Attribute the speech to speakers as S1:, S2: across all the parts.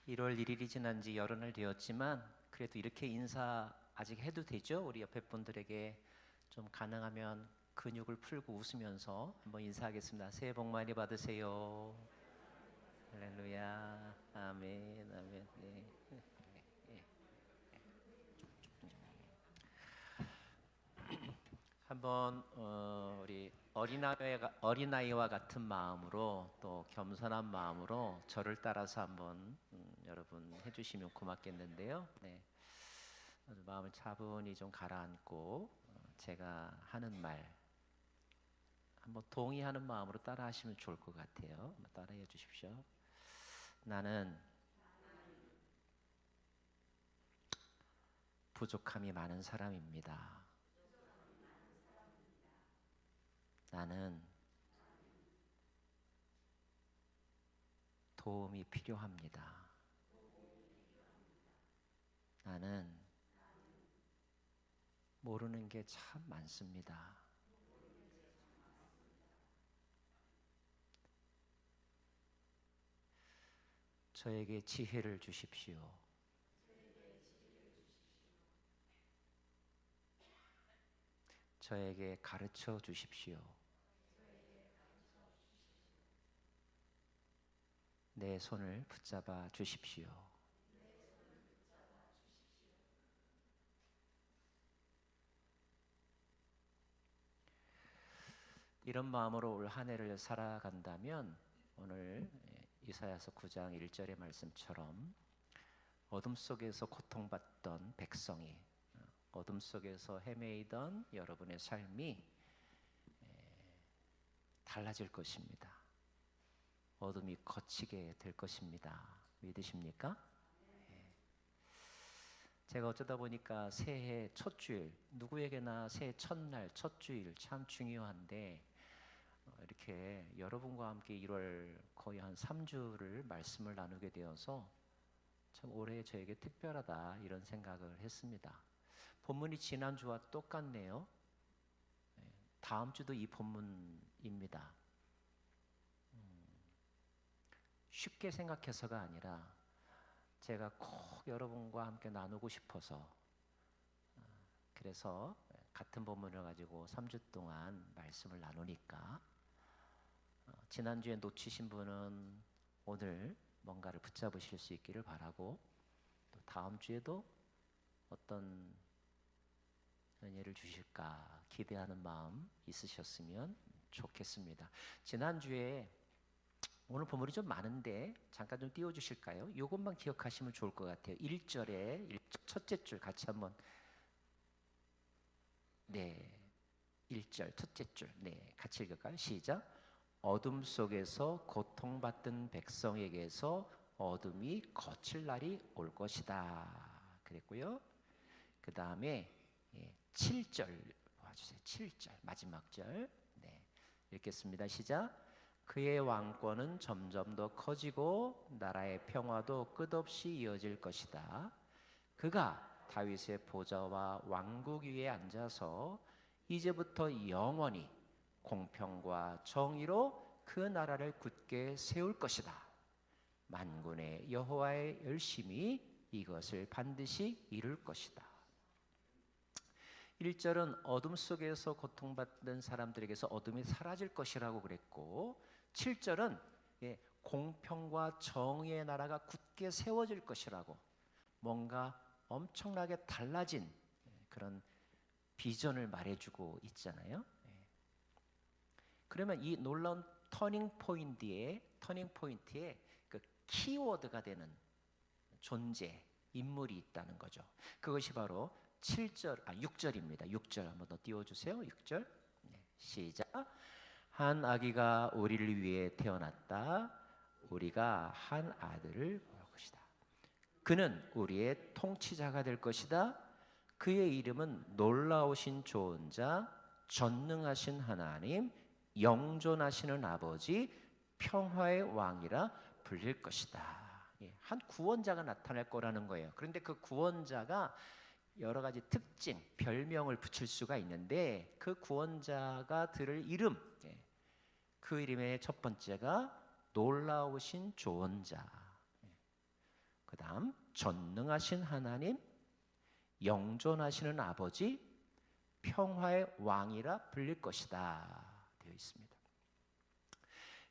S1: 1월 1일이 지난 지 여러 날 되었지만 그래도 이렇게 인사 아직 해도 되죠? 우리 옆에 분들에게 좀 가능하면 근육을 풀고 웃으면서 한번 인사하겠습니다. 새해 복 많이 받으세요. 할렐루야. 아멘. 아멘. 네. 한번 우리 어린아이와 같은 마음으로 또 겸손한 마음으로 저를 따라서 한번 여러분 해주시면 고맙겠는데요. 네. 마음을 차분히 좀 가라앉고 제가 하는 말 한번 동의하는 마음으로 따라하시면 좋을 것 같아요. 한번 따라해 주십시오. 나는 부족함이 많은 사람입니다. 나는 도움이 필요합니다. 나는 모르는 게 참 많습니다. 저에게 지혜를 주십시오. 저에게 가르쳐 주십시오. 내 손을 붙잡아 주십시오. 이런 마음으로 올 한 해를 살아간다면 오늘 이사야서 9장 1절의 말씀처럼 어둠 속에서 고통받던 백성이 어둠 속에서 헤매이던 여러분의 삶이 달라질 것입니다. 어둠이 걷히게 될 것입니다. 믿으십니까? 제가 어쩌다 보니까 새해 첫 주일, 누구에게나 새해 첫날, 첫 주일 참 중요한데 이렇게 여러분과 함께 1월 거의 한 3주를 말씀을 나누게 되어서 참 올해 저에게 특별하다 이런 생각을 했습니다. 본문이 지난주와 똑같네요. 다음 주도 이 본문입니다. 쉽게 생각해서가 아니라 제가 꼭 여러분과 함께 나누고 싶어서 그래서 같은 본문을 가지고 3주 동안 말씀을 나누니까 지난주에 놓치신 분은 오늘 뭔가를 붙잡으실 수 있기를 바라고 또 다음 주에도 어떤 은혜를 주실까 기대하는 마음 있으셨으면 좋겠습니다. 지난주에 오늘 본문이 좀 많은데 잠깐 좀 띄워주실까요? 이것만 기억하시면 좋을 것 같아요. 1절에 첫째 줄 같이 한번 네 1절 첫째 줄 네 같이 읽을까요? 시작. 어둠 속에서 고통받던 백성에게서 어둠이 거칠 날이 올 것이다 그랬고요. 그 다음에 7절 봐주세요. 7절 마지막 절 네 읽겠습니다. 시작. 그의 왕권은 점점 더 커지고 나라의 평화도 끝없이 이어질 것이다. 그가 다윗의 보좌와 왕국 위에 앉아서 이제부터 영원히 공평과 정의로 그 나라를 굳게 세울 것이다. 만군의 여호와의 열심이 이것을 반드시 이룰 것이다. 1절은 어둠 속에서 고통받는 사람들에게서 어둠이 사라질 것이라고 그랬고 7절은 공평과 정의의 나라가 굳게 세워질 것이라고 뭔가 엄청나게 달라진 그런 비전을 말해주고 있잖아요. 그러면 이 놀라운 터닝 포인트에 그 키워드가 되는 존재, 인물이 있다는 거죠. 그것이 바로 6절입니다. 6절 한번 더 띄워주세요. 6절 시작. 한 아기가 우리를 위해 태어났다. 우리가 한 아들을 볼 것이다. 그는 우리의 통치자가 될 것이다. 그의 이름은 놀라우신 좋은 자, 전능하신 하나님, 영존하시는 아버지, 평화의 왕이라 불릴 것이다. 한 구원자가 나타날 거라는 거예요. 그런데 그 구원자가 여러 가지 특징, 별명을 붙일 수가 있는데 그 구원자가 들을 이름, 그 이름의 첫 번째가 놀라우신 좋은 자. 그 다음 전능하신 하나님, 영존하시는 아버지, 평화의 왕이라 불릴 것이다 되어 있습니다.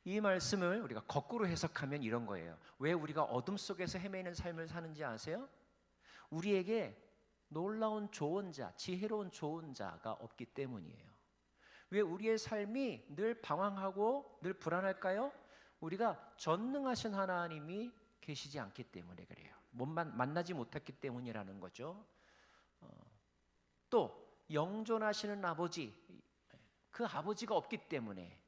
S1: 이 말씀을 우리가 거꾸로 해석하면 이런 거예요. 왜 우리가 어둠 속에서 헤매는 삶을 사는지 아세요? 우리에게 놀라운 조언자, 지혜로운 조언자가 없기 때문이에요. 왜 우리의 삶이 늘 방황하고 늘 불안할까요? 우리가 전능하신 하나님이 계시지 않기 때문에 그래요. 만나지 못했기 때문이라는 거죠. 또 영존하시는 아버지, 그 아버지가 없기 때문에,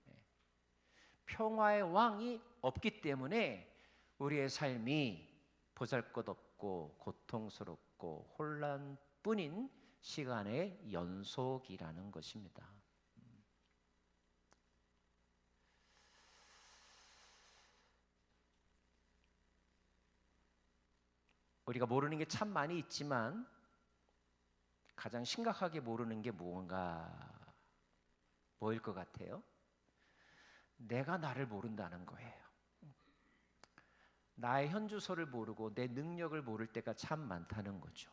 S1: 평화의 왕이 없기 때문에 우리의 삶이 보잘것없고 고통스럽고 혼란뿐인 시간의 연속이라는 것입니다. 우리가 모르는 게 참 많이 있지만 가장 심각하게 모르는 게 뭐일 것 같아요? 내가 나를 모른다는 거예요. 나의 현주소를 모르고 내 능력을 모를 때가 참 많다는 거죠.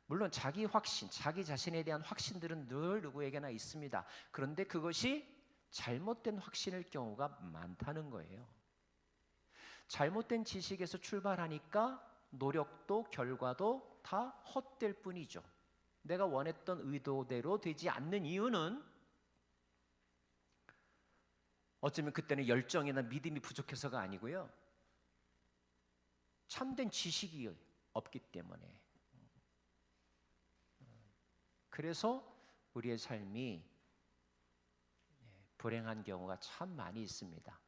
S1: 물론 자기 확신, 자기 자신에 대한 확신들은 늘 누구에게나 있습니다. 그런데 그것이 잘못된 확신일 경우가 많다는 거예요. 잘못된 지식에서 출발하니까 노력도 결과도 다 헛될 뿐이죠. 내가 원했던 의도대로 되지 않는 이유는 어쩌면 그때는 열정이나 믿음이 부족해서가 아니고요, 참된 지식이 없기 때문에. 그래서 우리의 삶이 불행한 경우가 참 많이 있습니다.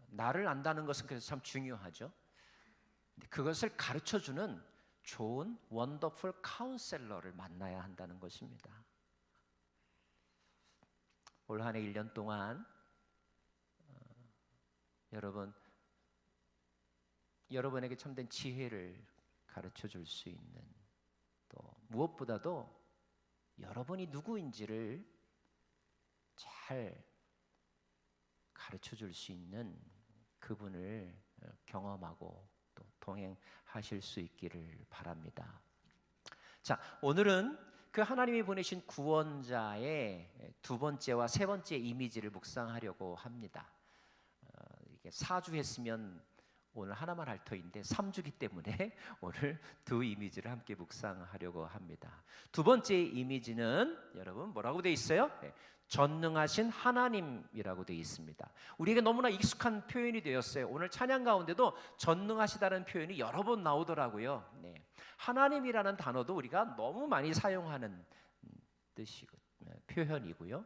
S1: 나를 안다는 것은 그래서 참 중요하죠. 그것을 가르쳐주는 좋은 원더풀 카운셀러를 만나야 한다는 것입니다. 올 한 해 1년 동안 여러분에게 참된 지혜를 가르쳐줄 수 있는, 또 무엇보다도 여러분이 누구인지를 잘 가르쳐줄 수 있는 그분을 경험하고 또 동행하실 수 있기를 바랍니다. 자, 오늘은 그 하나님이 보내신 구원자의 두 번째와 세 번째 이미지를 묵상하려고 합니다. 이게 4주 했으면 오늘 하나만 할 터인데 3주기 때문에 오늘 두 이미지를 함께 묵상하려고 합니다. 두 번째 이미지는 여러분 뭐라고 되어 있어요? 전능하신 하나님이라고 되어 있습니다. 우리에게 너무나 익숙한 표현이 되었어요. 오늘 찬양 가운데도 전능하시다는 표현이 여러 번 나오더라고요. 하나님이라는 단어도 우리가 너무 많이 사용하는 표현이고요.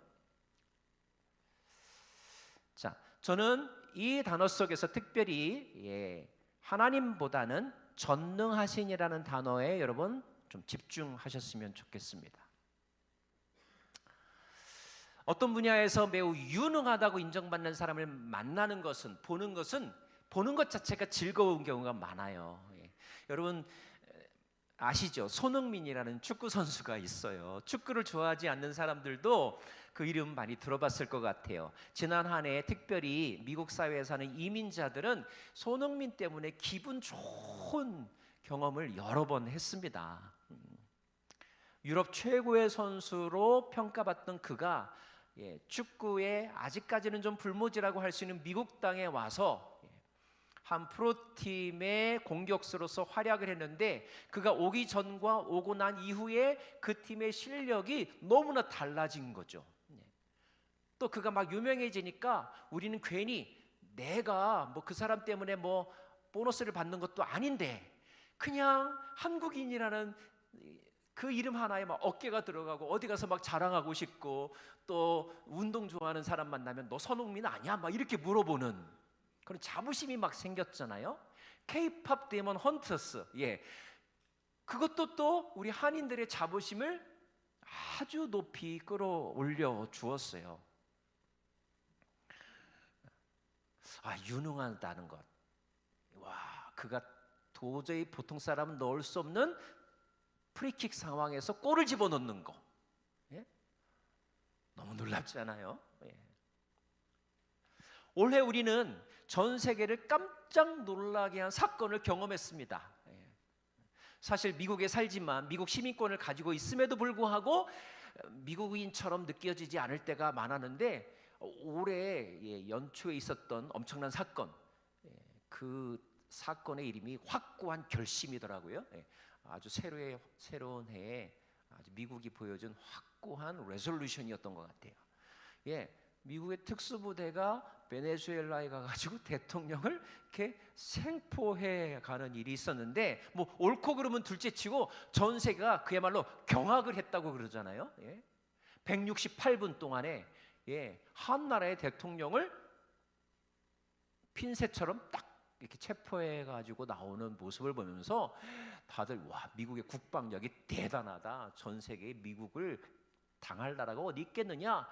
S1: 자, 저는 이 단어 속에서 특별히 하나님보다는 전능하신이라는 단어에 여러분 좀 집중하셨으면 좋겠습니다. 어떤 분야에서 매우 유능하다고 인정받는 사람을 만나는 것은, 보는 것 자체가 즐거운 경우가 많아요. 여러분 아시죠? 손흥민이라는 축구 선수가 있어요. 축구를 좋아하지 않는 사람들도 그 이름 많이 들어봤을 것 같아요. 지난 한 해 특별히 미국 사회에 사는 이민자들은 손흥민 때문에 기분 좋은 경험을 여러 번 했습니다. 유럽 최고의 선수로 평가받던 그가 축구에 아직까지는 좀 불모지라고 할 수 있는 미국 땅에 와서 한 프로팀의 공격수로서 활약을 했는데, 그가 오기 전과 오고 난 이후에 그 팀의 실력이 너무나 달라진 거죠. 또 그가 막 유명해지니까 우리는 괜히 내가 뭐 그 사람 때문에 뭐 보너스를 받는 것도 아닌데 그냥 한국인이라는 그 이름 하나에 막 어깨가 들어가고 어디 가서 막 자랑하고 싶고, 또 운동 좋아하는 사람 만나면 너 손흥민 아니야? 막 이렇게 물어보는 그런 자부심이 막 생겼잖아요. K-팝 데몬 헌터스, 그것도 또 우리 한인들의 자부심을 아주 높이 끌어올려 주었어요. 유능하다는 것, 그가 도저히 보통 사람은 넣을 수 없는 프리킥 상황에서 골을 집어넣는 거, 너무 놀랍지 않아요? 올해 우리는 전 세계를 깜짝 놀라게 한 사건을 경험했습니다. 사실 미국에 살지만 미국 시민권을 가지고 있음에도 불구하고 미국인처럼 느껴지지 않을 때가 많았는데, 올해 연초에 있었던 엄청난 사건, 그 사건의 이름이 확고한 결심이더라고요. 아주 새로운 해에 아주 미국이 보여준 확고한 레졸루션이었던 것 같아요. 미국의 특수부대가 베네수엘라에 가가지고 대통령을 이렇게 생포해 가는 일이 있었는데, 뭐 옳고 그름은 둘째치고 전 세계가 그야말로 경악을 했다고 그러잖아요. 168분 동안에 한 나라의 대통령을 핀셋처럼 딱 이렇게 체포해 가지고 나오는 모습을 보면서 다들 와, 미국의 국방력이 대단하다. 전 세계에 미국을 당할 나라가 어디 있겠느냐.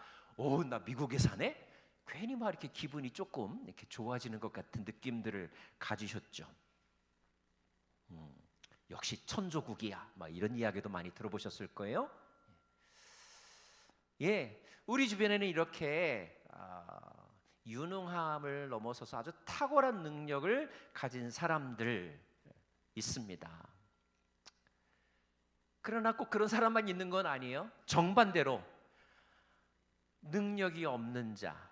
S1: 나 미국에 사네. 괜히 막 이렇게 기분이 조금 이렇게 좋아지는 것 같은 느낌들을 가지셨죠. 역시 천조국이야. 막 이런 이야기도 많이 들어보셨을 거예요. 우리 주변에는 이렇게 유능함을 넘어서서 아주 탁월한 능력을 가진 사람들 있습니다. 그러나 꼭 그런 사람만 있는 건 아니에요. 정반대로 능력이 없는 자,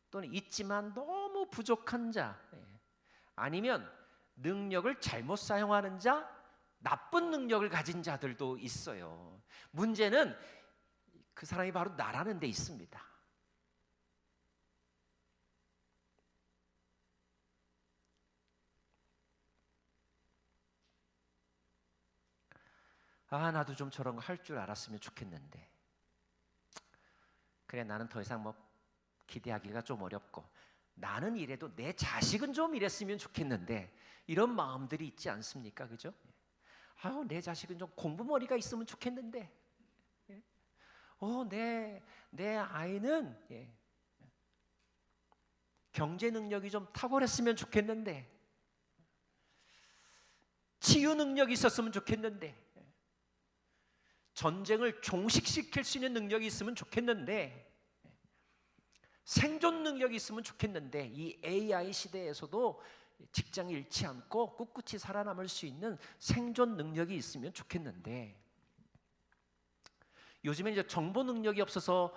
S1: 또는 있지만 너무 부족한 자, 아니면 능력을 잘못 사용하는 자, 나쁜 능력을 가진 자들도 있어요. 문제는 그 사람이 바로 나라는 데 있습니다. 나도 좀 저런 거 할 줄 알았으면 좋겠는데, 그래, 나는 더 이상 뭐 기대하기가 좀 어렵고, 나는 이래도 내 자식은 좀 이랬으면 좋겠는데, 이런 마음들이 있지 않습니까? 그죠? 내 자식은 좀 공부머리가 있으면 좋겠는데, 내 아이는 경제 능력이 좀 탁월했으면 좋겠는데, 치유 능력이 있었으면 좋겠는데, 전쟁을 종식시킬 수 있는 능력이 있으면 좋겠는데, 생존 능력이 있으면 좋겠는데, 이 AI 시대에서도 직장을 잃지 않고 꿋꿋이 살아남을 수 있는 생존 능력이 있으면 좋겠는데, 요즘에 이제 정보 능력이 없어서,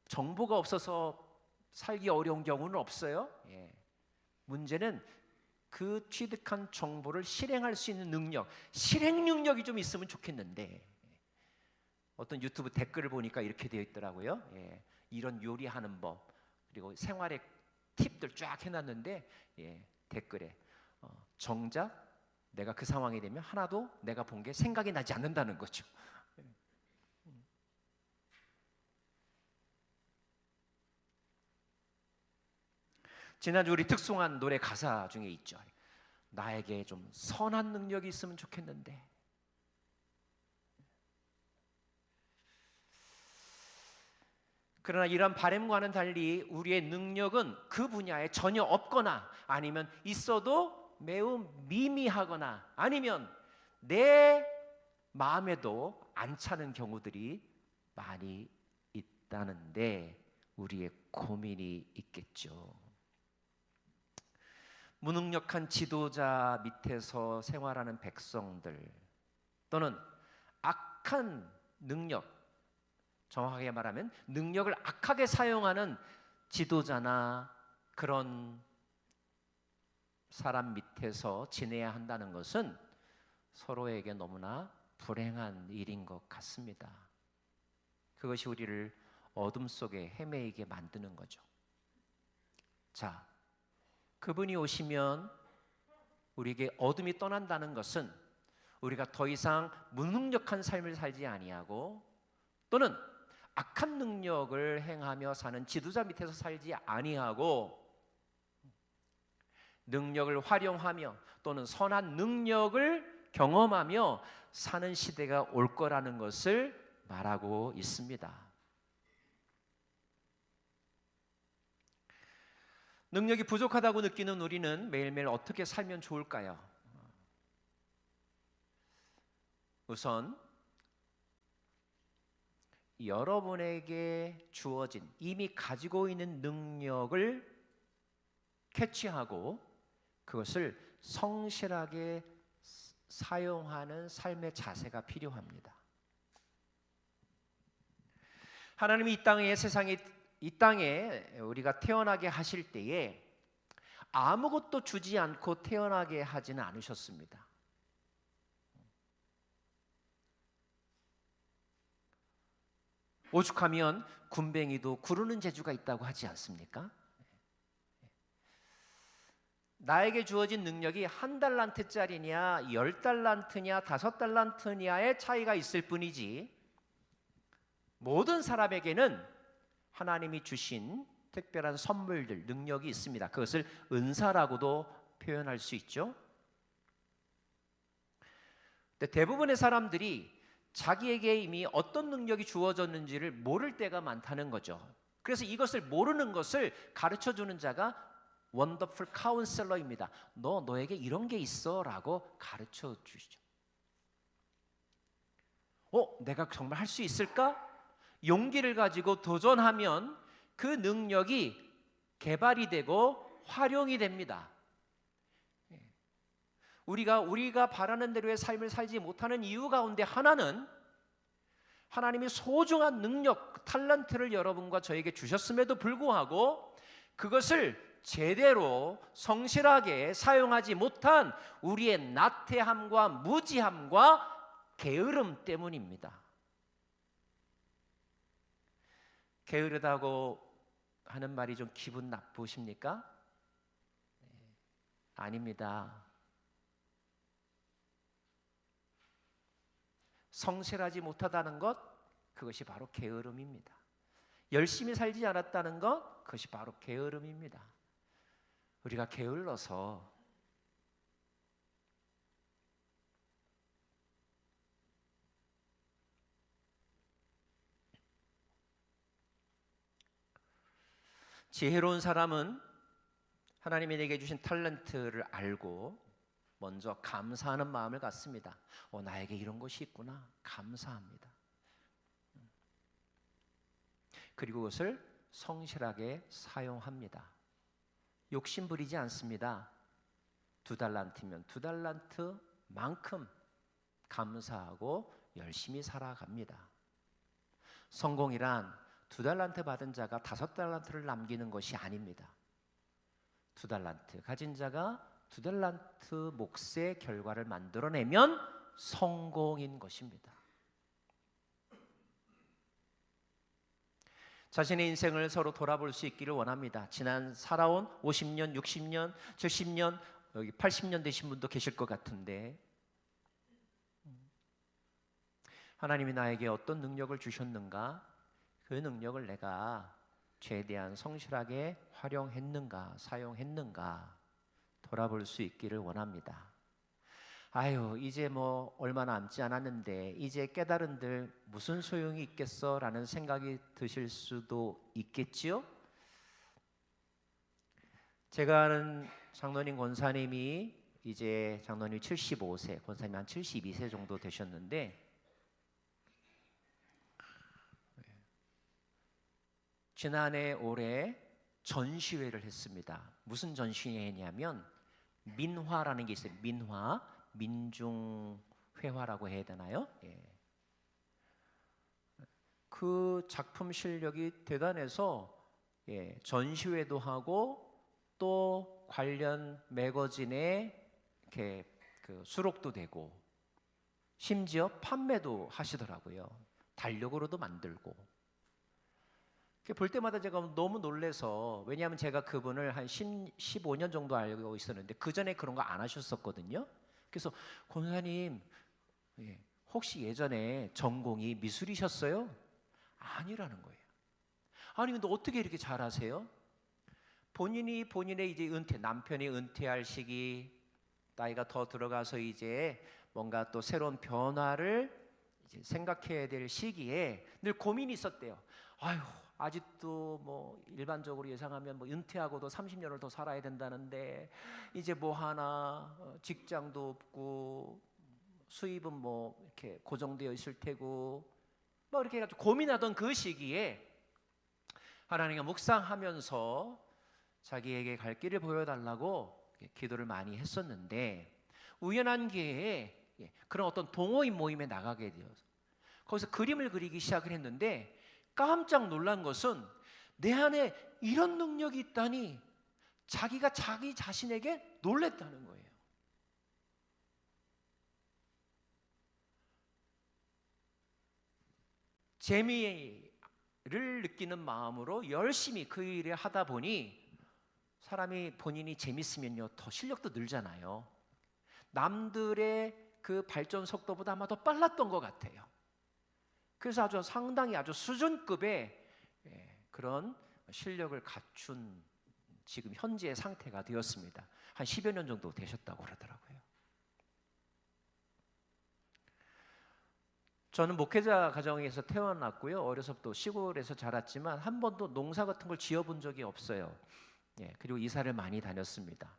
S1: 정보가 없어서 살기 어려운 경우는 없어요. 문제는 그 취득한 정보를 실행할 수 있는 능력, 실행 능력이 좀 있으면 좋겠는데, 어떤 유튜브 댓글을 보니까 이렇게 되어 있더라고요. 이런 요리하는 법, 그리고 생활의 팁들 쫙 해놨는데, 댓글에 정작 내가 그 상황이 되면 하나도 내가 본 게 생각이 나지 않는다는 거죠. 지난주 우리 특송한 노래 가사 중에 있죠. 나에게 좀 선한 능력이 있으면 좋겠는데, 그러나 이런 바람과는 달리 우리의 능력은 그 분야에 전혀 없거나, 아니면 있어도 매우 미미하거나, 아니면 내 마음에도 안 차는 경우들이 많이 있다는데, 우리의 고민이 있겠죠. 무능력한 지도자 밑에서 생활하는 백성들, 또는 악한 능력, 정확하게 말하면 능력을 악하게 사용하는 지도자나 그런 사람 밑에서 지내야 한다는 것은 서로에게 너무나 불행한 일인 것 같습니다. 그것이 우리를 어둠 속에 헤매이게 만드는 거죠. 자, 그분이 오시면 우리에게 어둠이 떠난다는 것은 우리가 더 이상 무능력한 삶을 살지 아니하고, 또는 악한 능력을 행하며 사는 지도자 밑에서 살지 아니하고, 능력을 활용하며 또는 선한 능력을 경험하며 사는 시대가 올 거라는 것을 말하고 있습니다. 능력이 부족하다고 느끼는 우리는 매일매일 어떻게 살면 좋을까요? 우선 여러분에게 주어진, 이미 가지고 있는 능력을 캐치하고 그것을 성실하게 사용하는 삶의 자세가 필요합니다. 하나님이 이 땅에 우리가 태어나게 하실 때에 아무것도 주지 않고 태어나게 하지는 않으셨습니다. 오죽하면 군뱅이도 구르는 재주가 있다고 하지 않습니까? 나에게 주어진 능력이 1달란트짜리냐 10달란트냐 5달란트냐의 차이가 있을 뿐이지 모든 사람에게는 하나님이 주신 특별한 선물들, 능력이 있습니다. 그것을 은사라고도 표현할 수 있죠. 근데 대부분의 사람들이 자기에게 이미 어떤 능력이 주어졌는지를 모를 때가 많다는 거죠. 그래서 이것을 모르는 것을 가르쳐주는 자가 원더풀 카운셀러입니다. 너에게 이런 게 있어 라고 가르쳐 주시죠. 내가 정말 할 수 있을까? 용기를 가지고 도전하면 그 능력이 개발이 되고 활용이 됩니다. 우리가 바라는 대로의 삶을 살지 못하는 이유 가운데 하나는 하나님이 소중한 능력, 탤런트를 여러분과 저에게 주셨음에도 불구하고 그것을 제대로 성실하게 사용하지 못한 우리의 나태함과 무지함과 게으름 때문입니다. 게으르다고 하는 말이 좀 기분 나쁘십니까? 아닙니다. 성실하지 못하다는 것, 그것이 바로 게으름입니다. 열심히 살지 않았다는 것, 그것이 바로 게으름입니다. 우리가 게을러서 지혜로운 사람은 하나님이 내게 주신 탤런트를 알고 먼저 감사하는 마음을 갖습니다. 나에게 이런 것이 있구나. 감사합니다. 그리고 그것을 성실하게 사용합니다. 욕심 부리지 않습니다. 2달란트면 2달란트만큼 감사하고 열심히 살아갑니다. 성공이란 2달란트 받은 자가 5달란트를 남기는 것이 아닙니다. 2달란트 가진 자가 2달란트 몫의 결과를 만들어내면 성공인 것입니다. 자신의 인생을 서로 돌아볼 수 있기를 원합니다. 지난 살아온 50년, 60년, 70년, 여기 80년 되신 분도 계실 것 같은데 하나님이 나에게 어떤 능력을 주셨는가? 그 능력을 내가 최대한 성실하게 활용했는가, 사용했는가 돌아볼 수 있기를 원합니다. 이제 뭐 얼마 남지 않았는데 이제 깨달은들 무슨 소용이 있겠어? 라는 생각이 드실 수도 있겠지요? 제가 아는 장로님 권사님이 이제 장로님 75세, 권사님 한 72세 정도 되셨는데 지난해 올해 전시회를 했습니다. 무슨 전시회냐면 민화라는 게 있어요. 민화, 민중회화라고 해야 되나요? 그 작품 실력이 대단해서 전시회도 하고 또 관련 매거진에 이렇게 수록도 되고 심지어 판매도 하시더라고요. 달력으로도 만들고. 볼 때마다 제가 너무 놀라서 왜냐하면 제가 그분을 한 15년 정도 알고 있었는데 그 전에 그런 거 안 하셨었거든요. 그래서 권사님 혹시 예전에 전공이 미술이셨어요? 아니라는 거예요. 아니 근데 어떻게 이렇게 잘하세요? 본인의 이제 남편이 은퇴할 시기, 나이가 더 들어가서 이제 뭔가 또 새로운 변화를 이제 생각해야 될 시기에 늘 고민이 있었대요. 아직도 뭐 일반적으로 예상하면 뭐 은퇴하고도 30년을 더 살아야 된다는데 이제 뭐 하나 직장도 없고 수입은 뭐 이렇게 고정되어 있을 테고 뭐 이렇게 해가지고 고민하던 그 시기에 하나님과 묵상하면서 자기에게 갈 길을 보여달라고 기도를 많이 했었는데 우연한 기회에 그런 어떤 동호인 모임에 나가게 되어서 거기서 그림을 그리기 시작을 했는데 깜짝 놀란 것은 내 안에 이런 능력이 있다니 자기가 자기 자신에게 놀랬다는 거예요. 재미를 느끼는 마음으로 열심히 그 일을 하다 보니 사람이 본인이 재밌으면요 더 실력도 늘잖아요. 남들의 그 발전 속도보다 아마 더 빨랐던 것 같아요. 그래서 아주 상당히 아주 수준급의 그런 실력을 갖춘 지금 현재의 상태가 되었습니다. 한 10여 년 정도 되셨다고 그러더라고요. 저는 목회자 가정에서 태어났고요. 어려서부터 시골에서 자랐지만 한 번도 농사 같은 걸 지어본 적이 없어요. 그리고 이사를 많이 다녔습니다.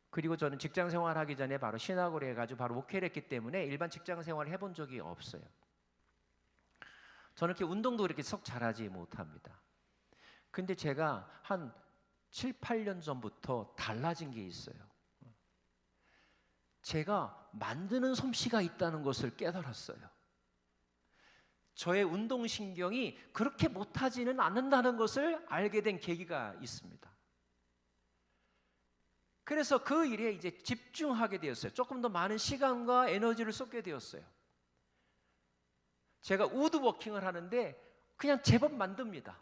S1: 그리고 저는 직장 생활하기 전에 바로 신학을 해가지고 바로 목회를 했기 때문에 일반 직장 생활을 해본 적이 없어요. 저는 이렇게 운동도 이렇게 썩 잘하지 못합니다. 근데 제가 한 7, 8년 전부터 달라진 게 있어요. 제가 만드는 솜씨가 있다는 것을 깨달았어요. 저의 운동신경이 그렇게 못하지는 않는다는 것을 알게 된 계기가 있습니다. 그래서 그 일에 이제 집중하게 되었어요. 조금 더 많은 시간과 에너지를 쏟게 되었어요. 제가 우드워킹을 하는데 그냥 제법 만듭니다.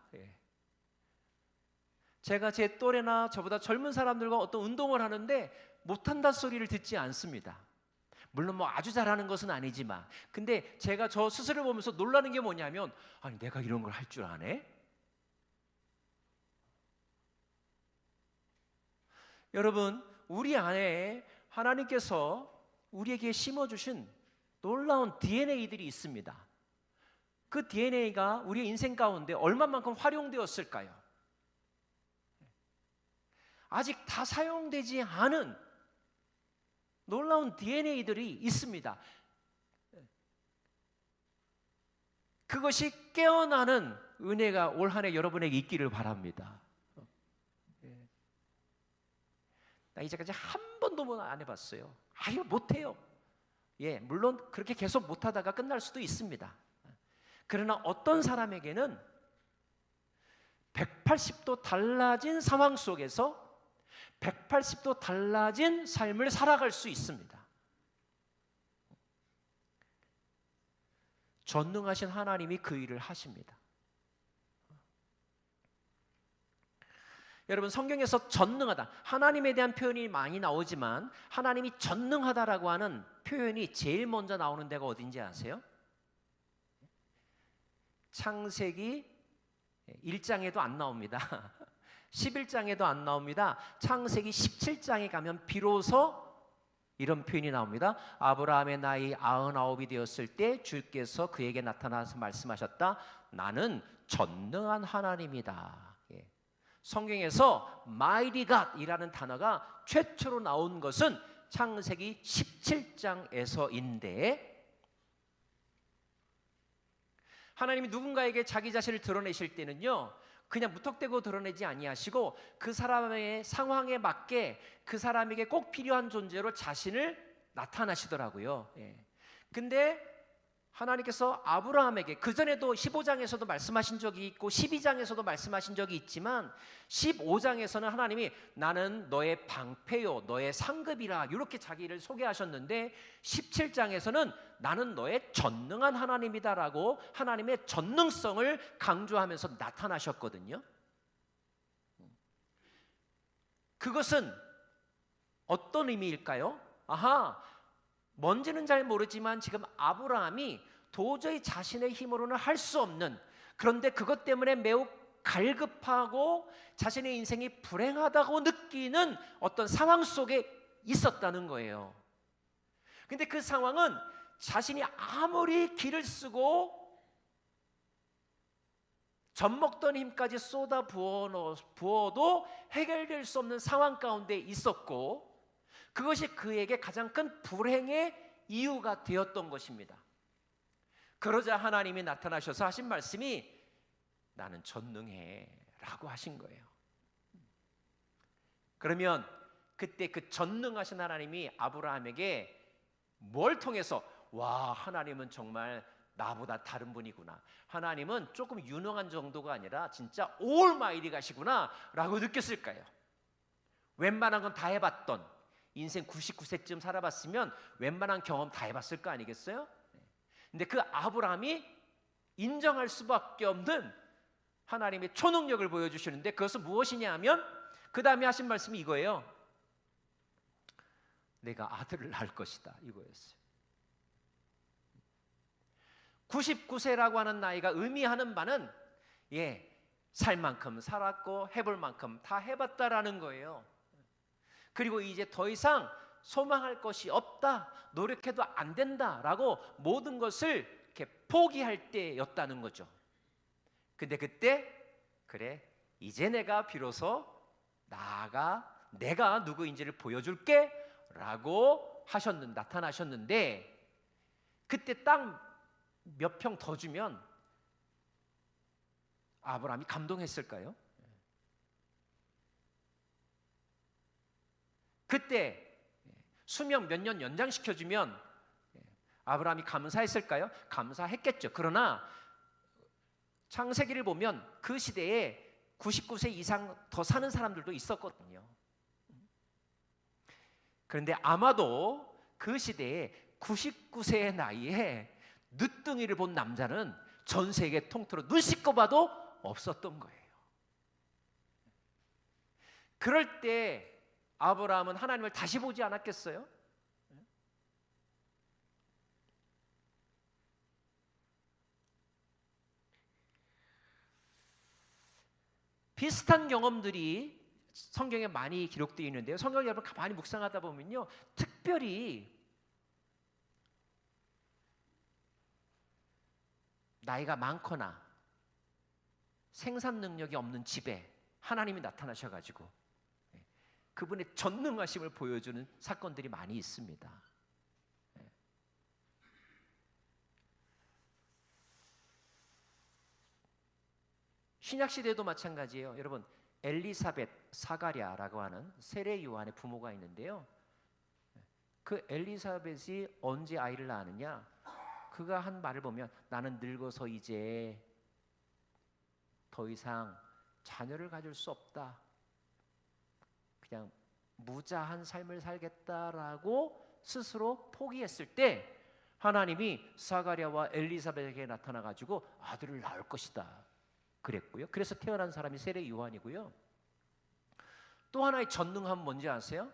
S1: 제가 제 또래나 저보다 젊은 사람들과 어떤 운동을 하는데 못한다 소리를 듣지 않습니다. 물론 뭐 아주 잘하는 것은 아니지만 근데 제가 저 스스로 보면서 놀라는 게 뭐냐면 아니 내가 이런 걸 할 줄 아네? 여러분 우리 안에 하나님께서 우리에게 심어주신 놀라운 DNA들이 있습니다. 그 DNA가 우리의 인생 가운데 얼마만큼 활용되었을까요? 아직 다 사용되지 않은 놀라운 DNA들이 있습니다. 그것이 깨어나는 은혜가 올 한 해 여러분에게 있기를 바랍니다. 나 이제까지 한 번도 안 해봤어요. 아유 못해요. 물론 그렇게 계속 못하다가 끝날 수도 있습니다. 그러나 어떤 사람에게는 180도 달라진 상황 속에서 180도 달라진 삶을 살아갈 수 있습니다. 전능하신 하나님이 그 일을 하십니다. 여러분 성경에서 전능하다, 하나님에 대한 표현이 많이 나오지만 하나님이 전능하다라고 하는 표현이 제일 먼저 나오는 데가 어딘지 아세요? 창세기 1장에도 안 나옵니다. 11장에도 안 나옵니다. 창세기 17장에 가면 비로소 이런 표현이 나옵니다. 아브라함의 나이 99이 되었을 때 주께서 그에게 나타나서 말씀하셨다. 나는 전능한 하나님이다. 성경에서 Mighty God이라는 단어가 최초로 나온 것은 창세기 17장에서인데 하나님이 누군가에게 자기 자신을 드러내실 때는요 그냥 무턱대고 드러내지 아니하시고 그 사람의 상황에 맞게 그 사람에게 꼭 필요한 존재로 자신을 나타나시더라고요. 근데 하나님께서 아브라함에게 그전에도 15장에서도 말씀하신 적이 있고 12장에서도 말씀하신 적이 있지만 15장에서는 하나님이 나는 너의 방패요 너의 상급이라 이렇게 자기를 소개하셨는데 17장에서는 나는 너의 전능한 하나님이다라고 하나님의 전능성을 강조하면서 나타나셨거든요. 그것은 어떤 의미일까요? 뭔지는 잘 모르지만 지금 아브라함이 도저히 자신의 힘으로는 할 수 없는, 그런데 그것 때문에 매우 갈급하고 자신의 인생이 불행하다고 느끼는 어떤 상황 속에 있었다는 거예요. 근데 그 상황은 자신이 아무리 기를 쓰고 젖먹던 힘까지 쏟아 부어도 해결될 수 없는 상황 가운데 있었고 그것이 그에게 가장 큰 불행의 이유가 되었던 것입니다. 그러자 하나님이 나타나셔서 하신 말씀이 나는 전능해 라고 하신 거예요. 그러면 그때 그 전능하신 하나님이 아브라함에게 뭘 통해서 와, 하나님은 정말 나보다 다른 분이구나, 하나님은 조금 유능한 정도가 아니라 진짜 올마이리 가시구나 라고 느꼈을까요? 웬만한 건 다 해봤던, 인생 99세쯤 살아봤으면 웬만한 경험 다 해봤을 거 아니겠어요? 근데 그 아브라함이 인정할 수밖에 없는 하나님의 초능력을 보여주시는데, 그것은 무엇이냐 하면 그 다음에 하신 말씀이 이거예요. 내가 아들을 낳을 것이다, 이거였어요. 99세라고 하는 나이가 의미하는 바는 살 만큼 살았고 해볼 만큼 다 해봤다라는 거예요. 그리고 이제 더 이상 소망할 것이 없다, 노력해도 안 된다라고 모든 것을 이렇게 포기할 때였다는 거죠. 근데 그때 그래, 이제 내가 비로소 내가 누구인지를 보여줄게 라고 나타나셨는데, 그때 딱 몇 평 더 주면 아브라함이 감동했을까요? 그때 수명 몇 년 연장시켜주면 아브라함이 감사했을까요? 감사했겠죠. 그러나 창세기를 보면 그 시대에 99세 이상 더 사는 사람들도 있었거든요. 그런데 아마도 그 시대에 99세의 나이에 늦둥이를 본 남자는 전 세계 통틀어 눈 씻고 봐도 없었던 거예요. 그럴 때 아브라함은 하나님을 다시 보지 않았겠어요? 비슷한 경험들이 성경에 많이 기록되어 있는데요. 성경을 여러분 가만히 묵상하다 보면요, 특별히 나이가 많거나 생산 능력이 없는 집에 하나님이 나타나셔가지고 그분의 전능하심을 보여주는 사건들이 많이 있습니다. 신약시대도 마찬가지예요. 여러분, 엘리사벳, 사가랴라고 하는 세례 요한의 부모가 있는데요, 그 엘리사벳이 언제 아이를 낳았느냐, 그가 한 말을 보면 나는 늙어서 이제 더 이상 자녀를 가질 수 없다, 그냥 무자한 삶을 살겠다라고 스스로 포기했을 때 하나님이 사가랴와 엘리사벳에게 나타나가지고 아들을 낳을 것이다 그랬고요. 그래서 태어난 사람이 세례 요한이고요. 또 하나의 전능함은 뭔지 아세요?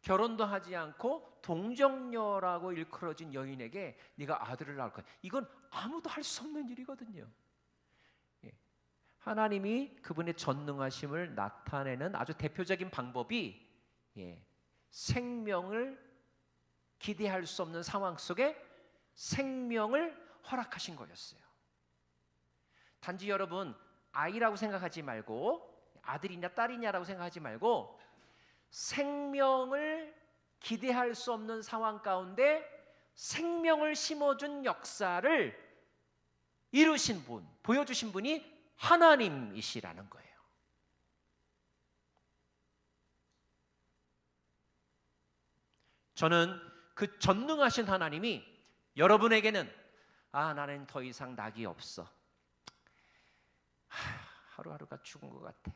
S1: 결혼도 하지 않고 동정녀라고 일컬어진 여인에게 네가 아들을 낳을 거야. 이건 아무도 할 수 없는 일이거든요. 하나님이 그분의 전능하심을 나타내는 아주 대표적인 방법이 생명을 기대할 수 없는 상황 속에 생명을 허락하신 거였어요. 단지 여러분, 아이라고 생각하지 말고, 아들이냐 딸이냐라고 생각하지 말고, 생명을 기대할 수 없는 상황 가운데 생명을 심어준 역사를 이루신 분, 보여주신 분이 하나님이시라는 거예요. 저는 그 전능하신 하나님이 여러분에게는 나는 더 이상 낙이 없어, 하루하루가 죽은 것 같아,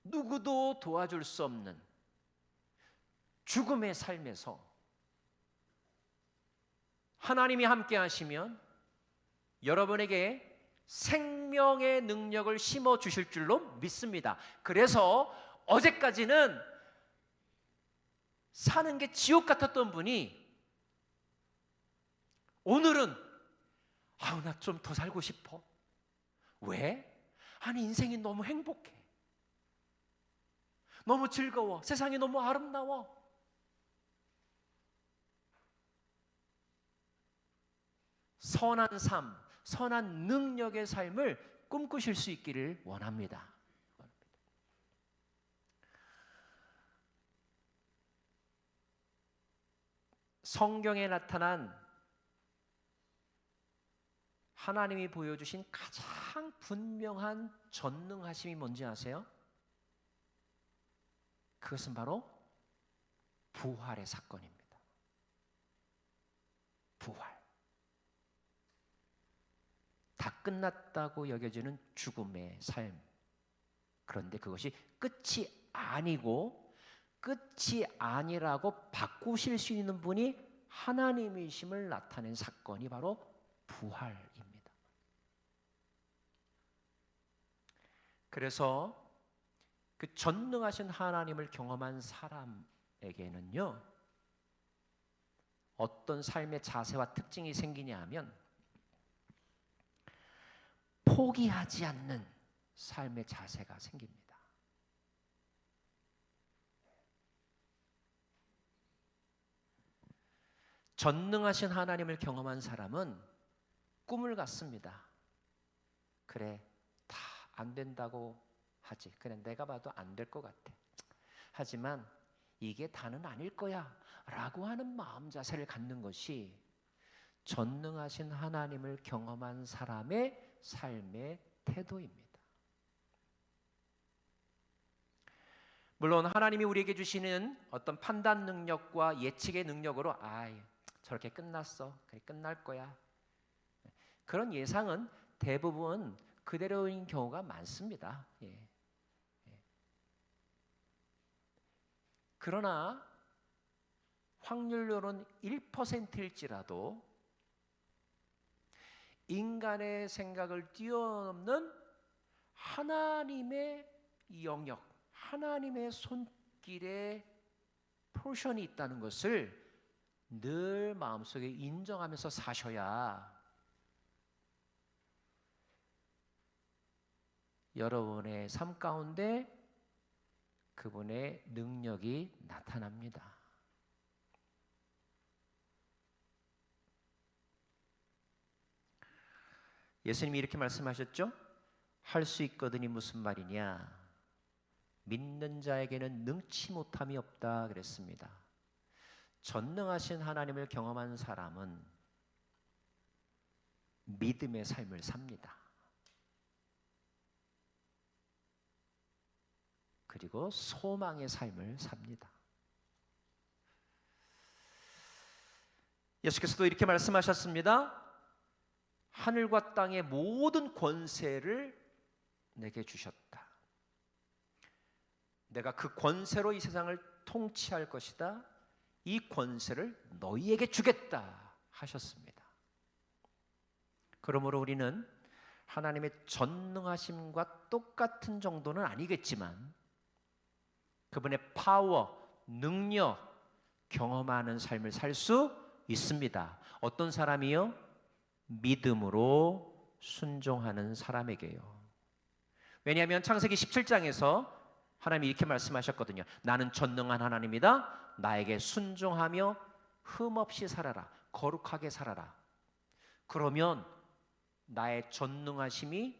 S1: 누구도 도와줄 수 없는 죽음의 삶에서 하나님이 함께 하시면 여러분에게 생명의 능력을 심어 주실 줄로 믿습니다. 그래서 어제까지는 사는 게 지옥 같았던 분이 오늘은 나 좀 더 살고 싶어. 왜? 아니, 인생이 너무 행복해, 너무 즐거워, 세상이 너무 아름다워. 선한 삶, 선한 능력의 삶을 꿈꾸실 수 있기를 원합니다. 성경에 나타난 하나님이 보여주신 가장 분명한 전능하심이 뭔지 아세요? 그것은 바로 부활의 사건입니다. 부활. 다 끝났다고 여겨지는 죽음의 삶. 그런데 그것이 끝이 아니고 끝이 아니라고 바꾸실 수 있는 분이 하나님이심을 나타낸 사건이 바로 부활입니다. 그래서 그 전능하신 하나님을 경험한 사람에게는요, 어떤 삶의 자세와 특징이 생기냐 하면 포기하지 않는 삶의 자세가 생깁니다. 전능하신 하나님을 경험한 사람은 꿈을 갖습니다. 그래, 다 안 된다고 하지. 그래, 내가 봐도 안 될 것 같아. 하지만 이게 다는 아닐 거야 라고 하는 마음 자세를 갖는 것이 전능하신 하나님을 경험한 사람의 삶의 태도입니다. 물론 하나님이 우리에게 주시는 어떤 판단 능력과 예측의 능력으로 저렇게 끝났어, 그래, 끝날 거야, 그런 예상은 대부분 그대로인 경우가 많습니다. 그러나 확률로는 1%일지라도 인간의 생각을 뛰어넘는 하나님의 영역, 하나님의 손길에 포션이 있다는 것을 늘 마음속에 인정하면서 사셔야 여러분의 삶 가운데 그분의 능력이 나타납니다. 예수님이 이렇게 말씀하셨죠? 할 수 있거든이 무슨 말이냐? 믿는 자에게는 능치 못함이 없다 그랬습니다. 전능하신 하나님을 경험한 사람은 믿음의 삶을 삽니다. 그리고 소망의 삶을 삽니다. 예수께서도 이렇게 말씀하셨습니다. 하늘과 땅의 모든 권세를 내게 주셨다. 내가 그 권세로 이 세상을 통치할 것이다. 이 권세를 너희에게 주겠다 하셨습니다. 그러므로 우리는 하나님의 전능하심과 똑같은 정도는 아니겠지만 그분의 파워, 능력 경험하는 삶을 살 수 있습니다. 어떤 사람이요? 믿음으로 순종하는 사람에게요. 왜냐하면 창세기 17장에서 하나님이 이렇게 말씀하셨거든요. 나는 전능한 하나님이다. 나에게 순종하며 흠없이 살아라. 거룩하게 살아라. 그러면 나의 전능하심이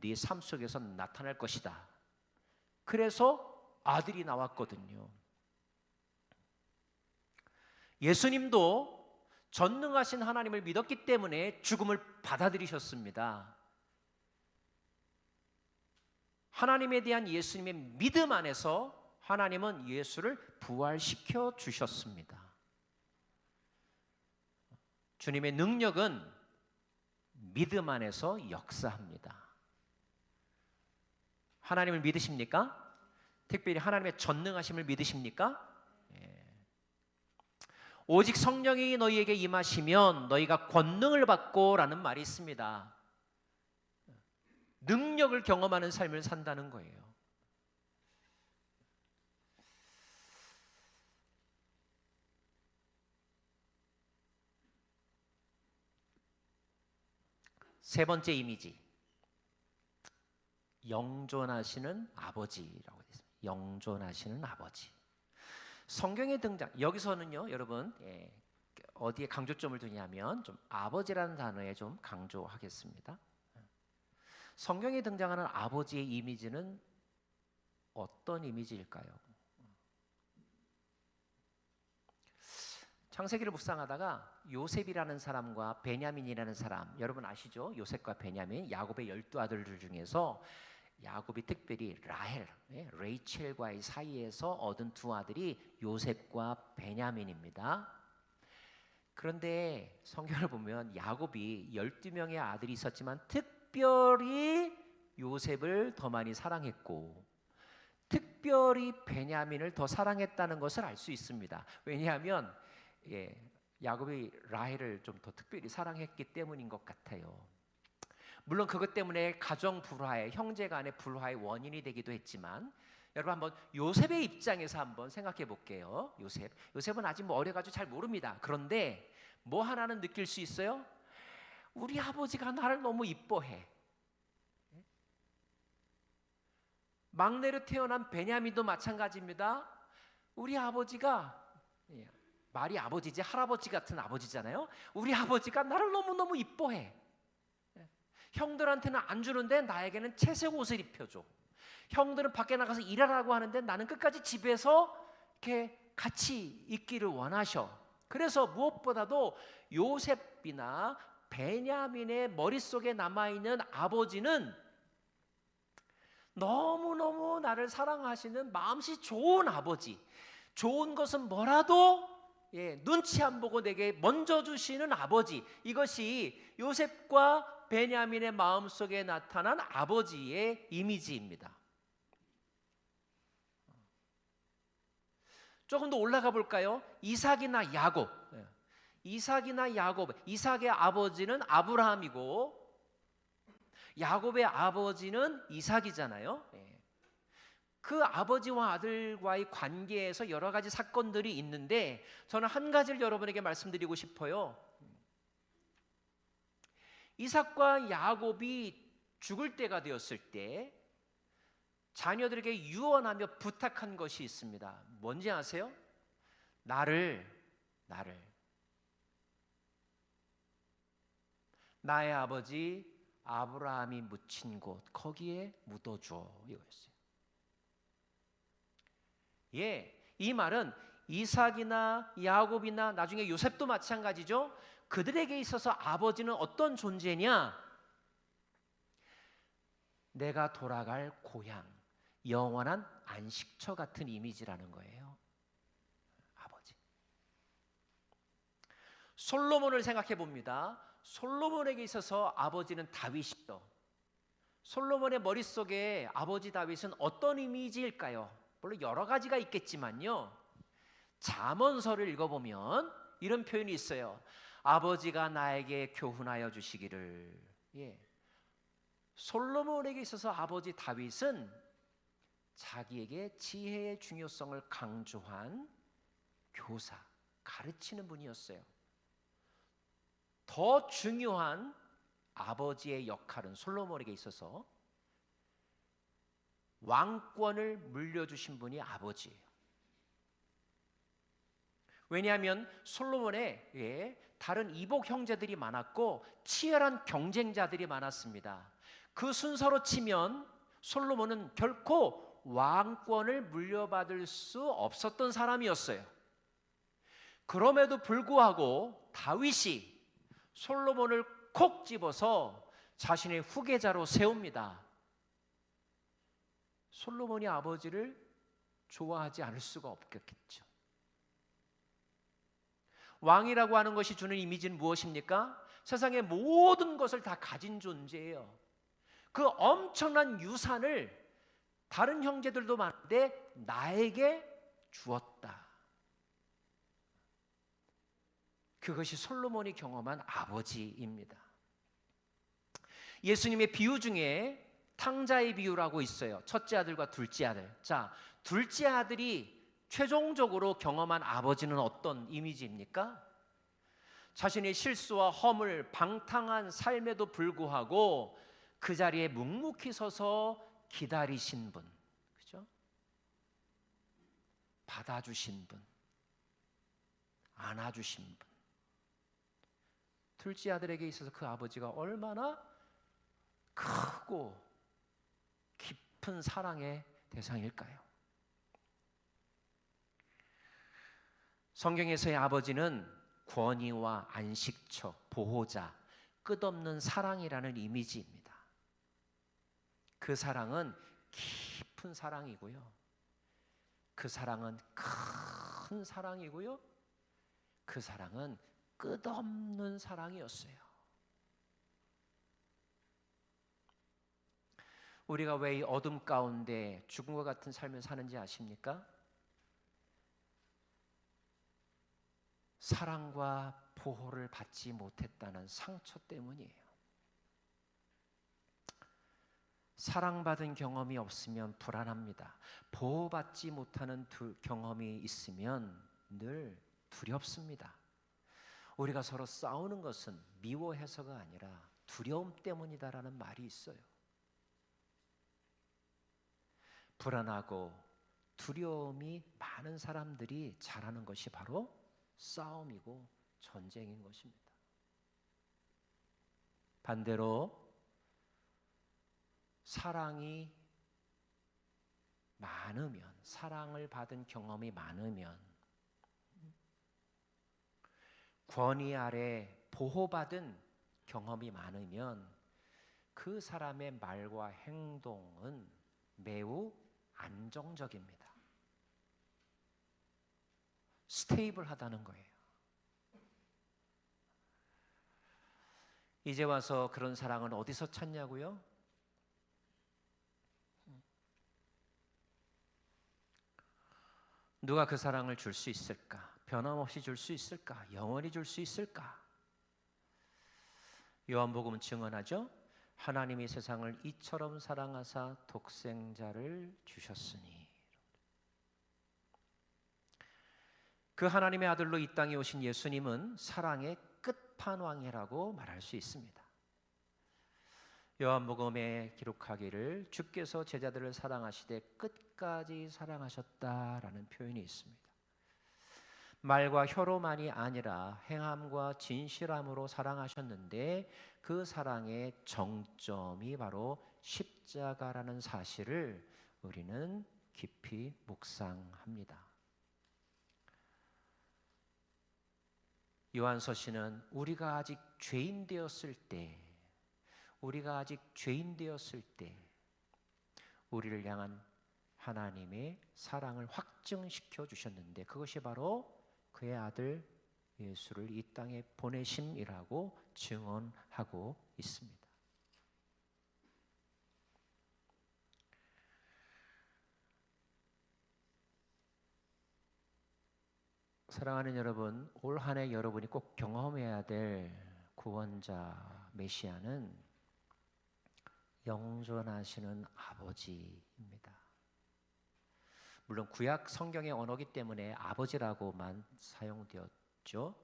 S1: 네 삶 속에서 나타날 것이다. 그래서 아들이 나왔거든요. 예수님도 전능하신 하나님을 믿었기 때문에 죽음을 받아들이셨습니다. 하나님에 대한 예수님의 믿음 안에서 하나님은 예수를 부활시켜 주셨습니다. 주님의 능력은 믿음 안에서 역사합니다. 하나님을 믿으십니까? 특별히 하나님의 전능하심을 믿으십니까? 오직 성령이 너희에게 임하시면 너희가 권능을 받고 라는 말이 있습니다. 능력을 경험하는 삶을 산다는 거예요. 세 번째 이미지, 영존하시는 아버지라고 되어 있습니다. 영존하시는 아버지. 성경에 등장, 여기서는요 여러분 어디에 강조점을 두냐면 좀 아버지라는 단어에 좀 강조하겠습니다. 성경에 등장하는 아버지의 이미지는 어떤 이미지일까요? 창세기를 묵상하다가 요셉이라는 사람과 베냐민이라는 사람, 여러분 아시죠? 요셉과 베냐민, 야곱의 12아들들 중에서 야곱이 특별히 라헬, 레이첼과의 사이에서 얻은 두 아들이 요셉과 베냐민입니다. 그런데 성경을 보면 야곱이 12명의 아들이 있었지만 특별히 요셉을 더 많이 사랑했고 특별히 베냐민을 더 사랑했다는 것을 알 수 있습니다. 왜냐하면 야곱이 라헬을 좀 더 특별히 사랑했기 때문인 것 같아요. 물론 그것 때문에 가정 불화의, 형제 간의 불화의 원인이 되기도 했지만 여러분 한번 요셉의 입장에서 한번 생각해 볼게요. 요셉은 아직 뭐 어려가지고 잘 모릅니다. 그런데 뭐 하나는 느낄 수 있어요? 우리 아버지가 나를 너무 이뻐해. 막내로 태어난 베냐민도 마찬가지입니다. 우리 아버지가, 말이 아버지지 할아버지 같은 아버지잖아요. 우리 아버지가 나를 너무너무 이뻐해. 형들한테는 안 주는데 나에게는 채색 옷을 입혀줘. 형들은 밖에 나가서 일하라고 하는데 나는 끝까지 집에서 이렇게 같이 있기를 원하셔. 그래서 무엇보다도 요셉이나 베냐민의 머릿속에 남아있는 아버지는 너무너무 나를 사랑하시는 마음씨 좋은 아버지, 좋은 것은 뭐라도 눈치 안 보고 내게 먼저 주시는 아버지, 이것이 요셉과 베냐민의 마음속에 나타난 아버지의 이미지입니다. 조금 더 올라가 볼까요? 이삭이나 야곱. 이삭의 아버지는 아브라함이고 야곱의 아버지는 이삭이잖아요. 그 아버지와 아들과의 관계에서 여러 가지 사건들이 있는데 저는 한 가지를 여러분에게 말씀드리고 싶어요. 이삭과 야곱이 죽을 때가 되었을 때 자녀들에게 유언하며 부탁한 것이 있습니다. 뭔지 아세요? 나를 나의 아버지 아브라함이 묻힌 곳 거기에 묻어줘, 이거였어요. 이 말은 이삭이나 야곱이나 나중에 요셉도 마찬가지죠. 그들에게 있어서 아버지는 어떤 존재냐? 내가 돌아갈 고향, 영원한 안식처 같은 이미지라는 거예요. 아버지. 솔로몬을 생각해 봅니다. 솔로몬에게 있어서 아버지는 다윗이죠. 솔로몬의 머릿속에 아버지 다윗은 어떤 이미지일까요? 물론 여러 가지가 있겠지만요, 잠언서를 읽어보면 이런 표현이 있어요. 아버지가 나에게 교훈하여 주시기를. 솔로몬에게 있어서 아버지 다윗은 자기에게 지혜의 중요성을 강조한 교사, 가르치는 분이었어요. 더 중요한 아버지의 역할은 솔로몬에게 있어서 왕권을 물려주신 분이 아버지예요. 왜냐하면 솔로몬에 다른 이복 형제들이 많았고 치열한 경쟁자들이 많았습니다. 그 순서로 치면 솔로몬은 결코 왕권을 물려받을 수 없었던 사람이었어요. 그럼에도 불구하고 다윗이 솔로몬을 콕 집어서 자신의 후계자로 세웁니다. 솔로몬이 아버지를 좋아하지 않을 수가 없겠죠. 왕이라고 하는 것이 주는 이미지는 무엇입니까? 세상의 모든 것을 다 가진 존재예요. 그 엄청난 유산을 다른 형제들도 많은데 나에게 주었다. 그것이 솔로몬이 경험한 아버지입니다. 예수님의 비유 중에 탕자의 비유라고 있어요. 첫째 아들과 둘째 아들. 자, 둘째 아들이 최종적으로 경험한 아버지는 어떤 이미지입니까? 자신의 실수와 허물, 방탕한 삶에도 불구하고 그 자리에 묵묵히 서서 기다리신 분, 그죠? 받아주신 분, 안아주신 분. 둘째 아들에게 있어서 그 아버지가 얼마나 크고 깊은 사랑의 대상일까요? 성경에서의 아버지는 권위와 안식처, 보호자, 끝없는 사랑이라는 이미지입니다. 그 사랑은 깊은 사랑이고요. 그 사랑은 큰 사랑이고요. 그 사랑은 끝없는 사랑이었어요. 우리가 왜 이 어둠 가운데 죽음과 같은 삶을 사는지 아십니까? 사랑과 보호를 받지 못했다는 상처 때문이에요. 사랑받은 경험이 없으면 불안합니다. 보호받지 못하는 경험이 있으면 늘 두렵습니다. 우리가 서로 싸우는 것은 미워해서가 아니라 두려움 때문이다라는 말이 있어요. 불안하고 두려움이 많은 사람들이 잘하는 것이 바로 싸움이고 전쟁인 것입니다. 반대로 사랑이 많으면, 사랑을 받은 경험이 많으면, 권위 아래 보호받은 경험이 많으면 그 사람의 말과 행동은 매우 안정적입니다. 스테이블하다는 거예요. 이제 와서 그런 사랑은 어디서 찾냐고요? 누가 그 사랑을 줄 수 있을까? 변함없이 줄 수 있을까? 영원히 줄 수 있을까? 요한복음은 증언하죠. 하나님이 세상을 이처럼 사랑하사 독생자를 주셨으니. 그 하나님의 아들로 이 땅에 오신 예수님은 사랑의 끝판왕이라고 말할 수 있습니다. 요한복음에 기록하기를 주께서 제자들을 사랑하시되 끝까지 사랑하셨다라는 표현이 있습니다. 말과 혀로만이 아니라 행함과 진실함으로 사랑하셨는데 그 사랑의 정점이 바로 십자가라는 사실을 우리는 깊이 묵상합니다. 요한서신은 우리가 아직 죄인 되었을 때, 우리를 향한 하나님의 사랑을 확증시켜 주셨는데 그것이 바로 그의 아들 예수를 이 땅에 보내심이라고 증언하고 있습니다. 사랑하는 여러분, 올 한 해 여러분이 꼭 경험해야 될 구원자 메시아는 영존하시는 아버지입니다. 물론 구약 성경의 언어이기 때문에 아버지라고만 사용되었죠.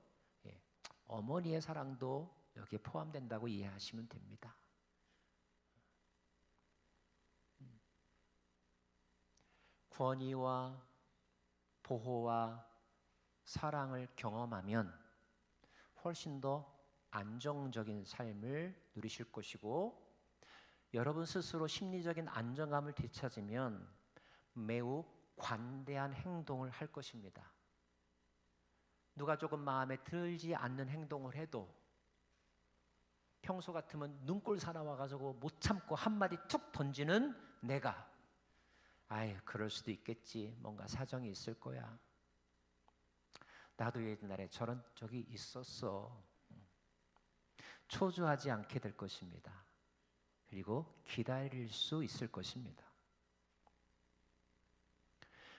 S1: 어머니의 사랑도 여기에 포함된다고 이해하시면 됩니다. 권위와 보호와 사랑을 경험하면 훨씬 더 안정적인 삶을 누리실 것이고, 여러분 스스로 심리적인 안정감을 되찾으면 매우 관대한 행동을 할 것입니다. 누가 조금 마음에 들지 않는 행동을 해도 평소 같으면 눈꼴 사나워가지고 못 참고 한마디 툭 던지는 내가, 아유 그럴 수도 있겠지, 뭔가 사정이 있을 거야, 나도 옛날에 저런 적이 있었어, 초조하지 않게 될 것입니다. 그리고 기다릴 수 있을 것입니다.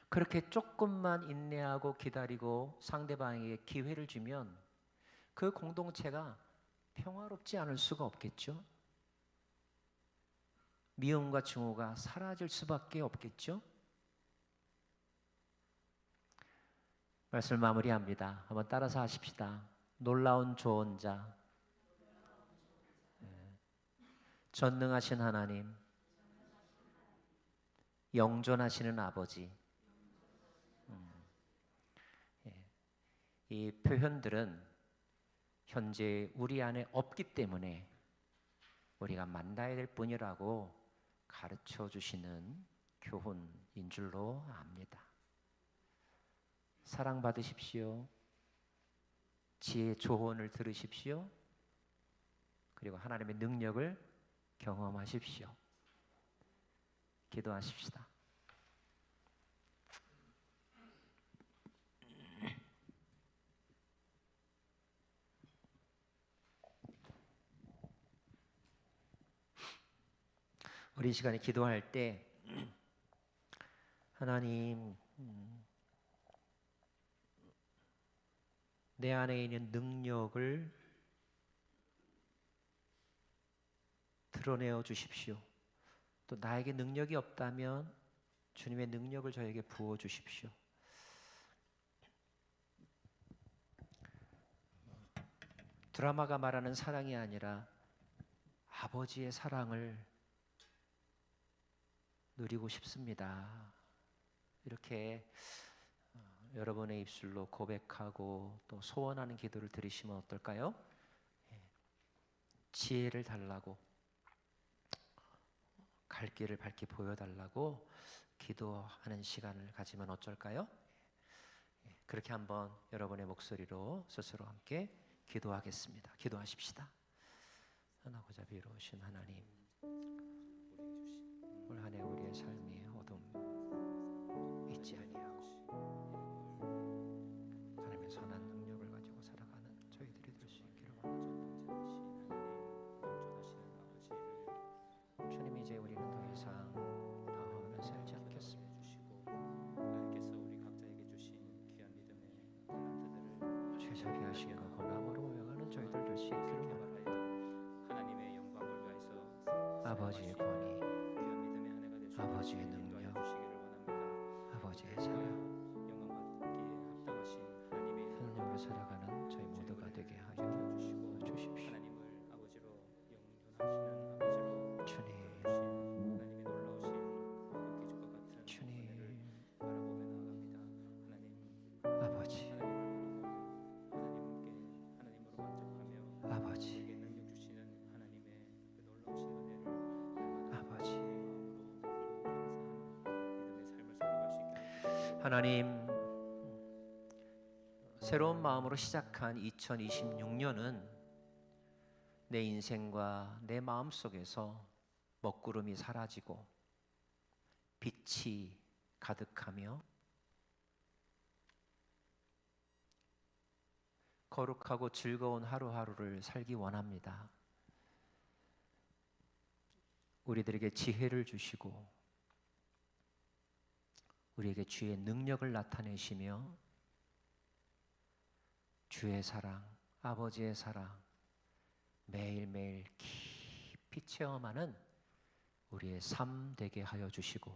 S1: 그렇게 조금만 인내하고 기다리고 상대방에게 기회를 주면 그 공동체가 평화롭지 않을 수가 없겠죠. 미움과 증오가 사라질 수밖에 없겠죠. 말씀을 마무리합니다. 한번 따라서 하십시다. 놀라운 조언자, 전능하신 하나님, 영존하시는 아버지. 이 표현들은 현재 우리 안에 없기 때문에 우리가 만나야 될 뿐이라고 가르쳐 주시는 교훈인 줄로 압니다. 사랑받으십시오. 지혜의 조언을 들으십시오. 그리고 하나님의 능력을 경험하십시오. 기도하십시다. 우리 이 시간에 기도할 때 하나님, 내 안에 있는 능력을 드러내어 주십시오. 또 나에게 능력이 없다면 주님의 능력을 저에게 부어 주십시오. 드라마가 말하는 사랑이 아니라 아버지의 사랑을 누리고 싶습니다. 이렇게 여러분의 입술로 고백하고 또 소원하는 기도를 드리시면 어떨까요? 지혜를 달라고, 갈 길을 밝게 보여달라고 기도하는 시간을 가지면 어쩔까요? 그렇게 한번 여러분의 목소리로 스스로 함께 기도하겠습니다. 기도하십시다. 선하고자 비로우신 하나님, 올 한 해 우리의 삶이 어둠 있지 아니하고 하나님의 선한 능력을 가지고 살아가는 저희들이 될 수 있기를 원합니다. 주님, 이제 우리는 더 이상 방황하며 살지 않겠습니다.
S2: 하나님께서 우리 각자에게 주신 귀한 믿음의 탤런트들을
S1: 죄자비하신 것 권함으로 모여가는 저희들 될 수 있기를 원합니다.
S2: 하나님의 영광을 위하여서
S1: 아버지의 권위,
S2: 귀한 믿음의 한 해가 되시고
S1: 아버지의 능력,
S2: 주시기를 원합니다.
S1: 아버지의 사랑,
S2: 영광 받기에 합당하신 하나님의
S1: 하나님으로 살아가는 저희 모두가 되게 하여 주십시오.
S2: 하나님을 아버지로 영존하시는 아버지로
S1: 주님,
S2: 하나님의 놀라우신 기적과 같은
S1: 주님,
S2: 은혜를 바라보며 나아갑니다. 하나님,
S1: 아버지,
S2: 하나님으로 만족하며
S1: 아버지,
S2: 우리에게 능력 주시는 하나님의 그 놀라우신 은혜를
S1: 아버지.
S2: 믿음의 삶을 살아갈 수 있게 하옵소서.
S1: 하나님, 새로운 마음으로 시작한 2026년은 내 인생과 내 마음 속에서 먹구름이 사라지고 빛이 가득하며 거룩하고 즐거운 하루하루를 살기 원합니다. 우리들에게 지혜를 주시고 우리에게 주의 능력을 나타내시며 주의 사랑, 아버지의 사랑 매일매일 깊이 체험하는 우리의 삶 되게 하여 주시고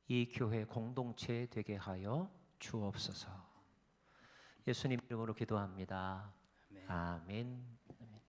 S1: 이 교회 공동체 되게 하여 주옵소서. 예수님 이름으로 기도합니다. 아멘.